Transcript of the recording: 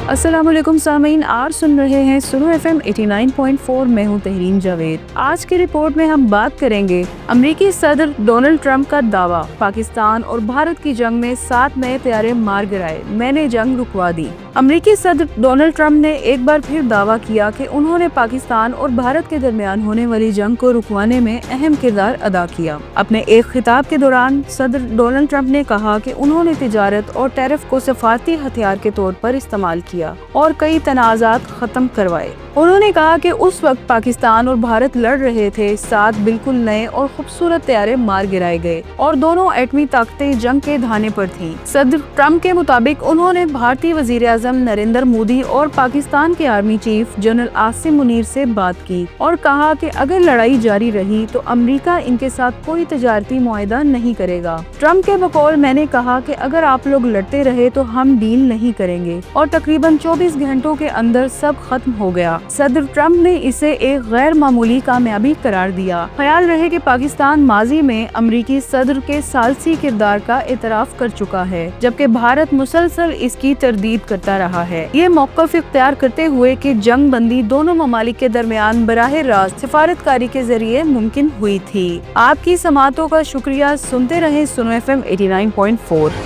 السلام علیکم سامعین، آپ سن رہے ہیں سنو FM 89.4۔ میں ہوں تحرین جاوید۔ آج کی رپورٹ میں ہم بات کریں گے امریکی صدر ڈونلڈ ٹرمپ کا دعویٰ، پاکستان اور بھارت کی جنگ میں 7 نئے طیارے مار گرائے، میں نے جنگ رکوا دی۔ امریکی صدر ڈونلڈ ٹرمپ نے ایک بار پھر دعویٰ کیا کہ انہوں نے پاکستان اور بھارت کے درمیان ہونے والی جنگ کو رکوانے میں اہم کردار ادا کیا۔ اپنے ایک خطاب کے دوران صدر ڈونلڈ ٹرمپ نے کہا کہ انہوں نے تجارت اور ٹیرف کو سفارتی ہتھیار کے طور پر استعمال کیا اور کئی تنازعات ختم کروائے۔ انہوں نے کہا کہ اس وقت پاکستان اور بھارت لڑ رہے تھے، 7 بالکل نئے اور خوبصورت طیارے مار گرائے گئے اور دونوں ایٹمی طاقتیں جنگ کے دھانے پر تھیں۔ صدر ٹرمپ کے مطابق انہوں نے بھارتی وزیر اعظم نریندر مودی اور پاکستان کے army chief general Asim Munir سے بات کی اور کہا کہ اگر لڑائی جاری رہی تو امریکہ ان کے ساتھ کوئی تجارتی معاہدہ نہیں کرے گا۔ ٹرمپ کے بقول میں نے کہا کہ اگر آپ لوگ لڑتے رہے تو ہم ڈیل نہیں کریں گے، اور تقریباً 24 گھنٹوں کے اندر سب ختم ہو گیا۔ صدر ٹرمپ نے اسے ایک غیر معمولی کامیابی قرار دیا۔ خیال رہے کہ پاکستان ماضی میں امریکی صدر کے ثالثی کردار کا اعتراف کر چکا ہے، جبکہ بھارت مسلسل اس کی تردید کرتا رہا ہے۔ یہ موقف اختیار کرتے ہوئے کہ جنگ بندی دونوں ممالک کے درمیان براہ راست سفارت کاری کے ذریعے ممکن ہوئی تھی۔ آپ کی سماعتوں کا شکریہ۔ سنتے رہیں سنو FM 89.4۔